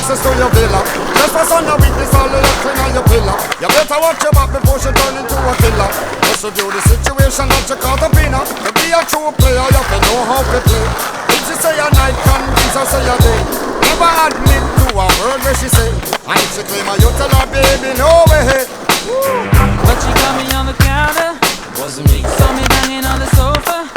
access to your villa. Just for son of weakness, all the left on your pillar. You better watch your back before she turn into a killer. Just to view the situation that you caught up in. To be a true player, you have to know how to play. If she say a night, convince her say a day. Never admit to a word where she say. And if she claim her, you tell her, baby, no way. But she got me on the counter. Wasn't me. Saw me banging on the sofa.